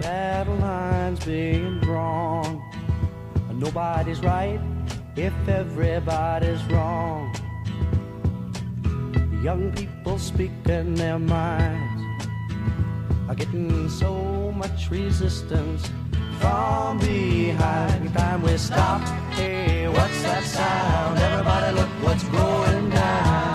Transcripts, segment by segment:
battle lines being drawn. Nobody's right if everybody's wrong. Young people speaking their minds are getting so much resistance from behind. Time we stop. Hey, what's that sound? Everybody look what's going down.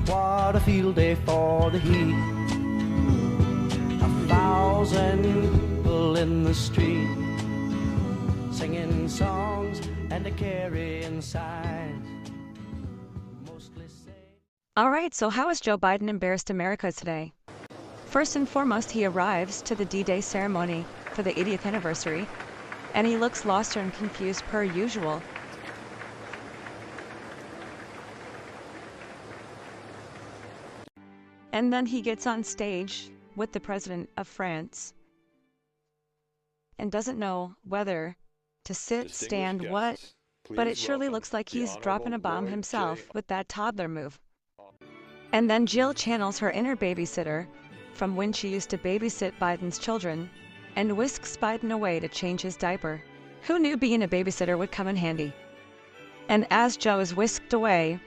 What a field day for the heat. 1,000 people in the street, singing songs and carrying signs. Mostly say. All right, so how has Joe Biden embarrassed America today? First and foremost, he arrives to the D-Day ceremony for the 80th anniversary, and he looks lost and confused per usual. And then he gets on stage with the president of France and doesn't know whether to sit, stand, what, but it surely looks like he's dropping a bomb himself with that toddler move. And then Jill channels her inner babysitter from when she used to babysit Biden's children and whisks Biden away to change his diaper. Who knew being a babysitter would come in handy? And as Joe is whisked away,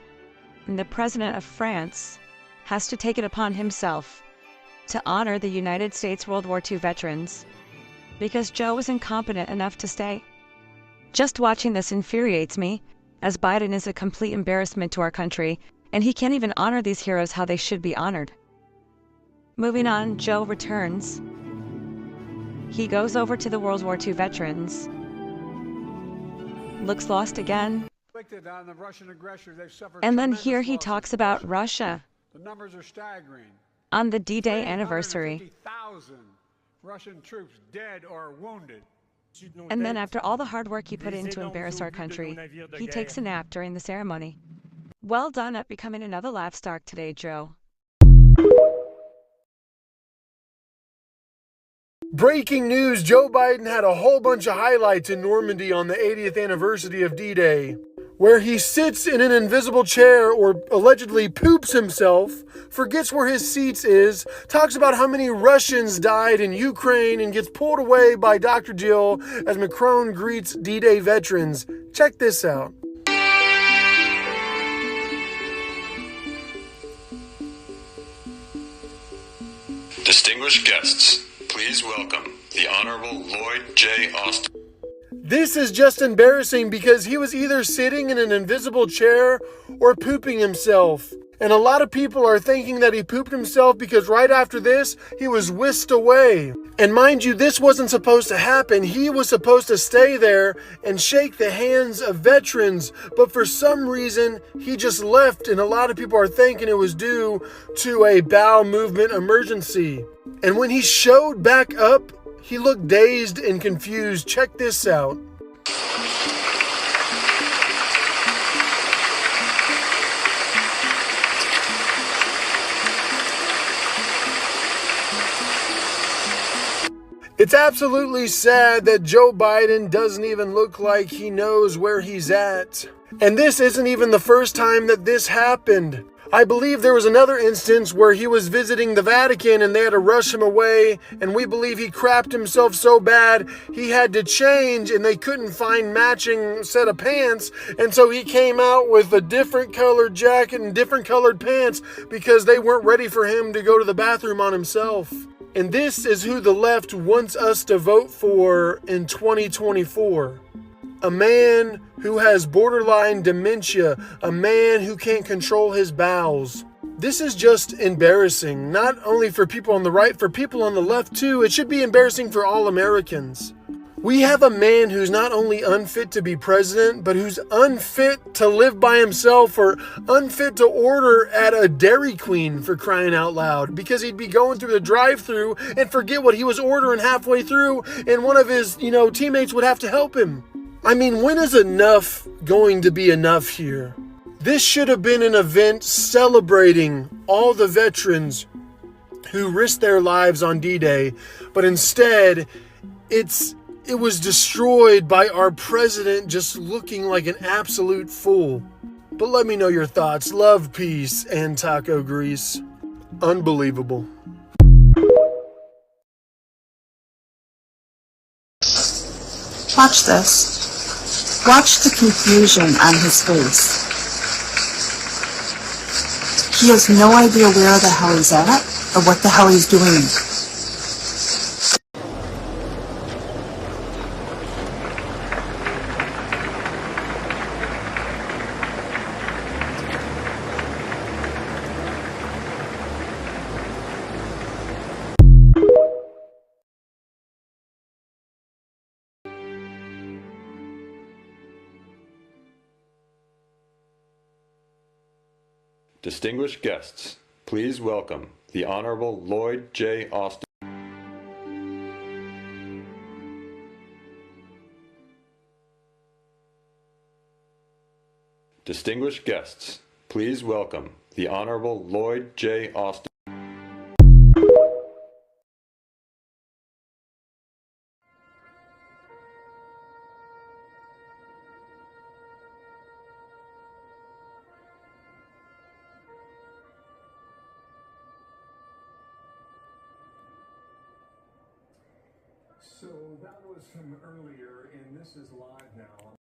the president of France has to take it upon himself to honor the United States World War II veterans because Joe was incompetent enough to stay. Just watching this infuriates me, as Biden is a complete embarrassment to our country, and he can't even honor these heroes how they should be honored. Moving on, Joe returns. He goes over to the World War II veterans, looks lost again, and then here he talks about Russia. The numbers are staggering. On the D-Day anniversary. 350,000 Russian troops dead or wounded. And then after all the hard work he put in to embarrass our country, he takes a nap during the ceremony. Well done at becoming another laughstock today, Joe. Breaking news, Joe Biden had a whole bunch of highlights in Normandy on the 80th anniversary of D-Day, where he sits in an invisible chair or allegedly poops himself, forgets where his seat is, talks about how many Russians died in Ukraine, and gets pulled away by Dr. Jill as Macron greets D-Day veterans. Check this out. Distinguished guests, please welcome the Honorable Lloyd J. Austin. This is just embarrassing because he was either sitting in an invisible chair or pooping himself. And a lot of people are thinking that he pooped himself because right after this, he was whisked away. And mind you, this wasn't supposed to happen. He was supposed to stay there and shake the hands of veterans. But for some reason, he just left, and a lot of people are thinking it was due to a bowel movement emergency. And when he showed back up, he looked dazed and confused. Check this out. It's absolutely sad that Joe Biden doesn't even look like he knows where he's at. And this isn't even the first time that this happened. I believe there was another instance where he was visiting the Vatican and they had to rush him away, and we believe he crapped himself so bad he had to change and they couldn't find matching set of pants, and so he came out with a different colored jacket and different colored pants because they weren't ready for him to go to the bathroom on himself. And this is who the left wants us to vote for in 2024. A man who has borderline dementia, a man who can't control his bowels. This is just embarrassing, not only for people on the right, for people on the left too. It should be embarrassing for all Americans. We have a man who's not only unfit to be president, but who's unfit to live by himself or unfit to order at a Dairy Queen, for crying out loud, because he'd be going through the drive-thru and forget what he was ordering halfway through, and one of his, teammates would have to help him. I mean, when is enough going to be enough here? This should have been an event celebrating all the veterans who risked their lives on D-Day, but instead, it's it was destroyed by our president just looking like an absolute fool. But let me know your thoughts. Love, peace, and taco grease. Unbelievable. Watch this. Watch the confusion on his face. He has no idea where the hell he's at or what the hell he's doing. Distinguished guests, please welcome the Honorable Lloyd J. Austin. Distinguished guests, please welcome the Honorable Lloyd J. Austin. So that was from earlier, and this is live now.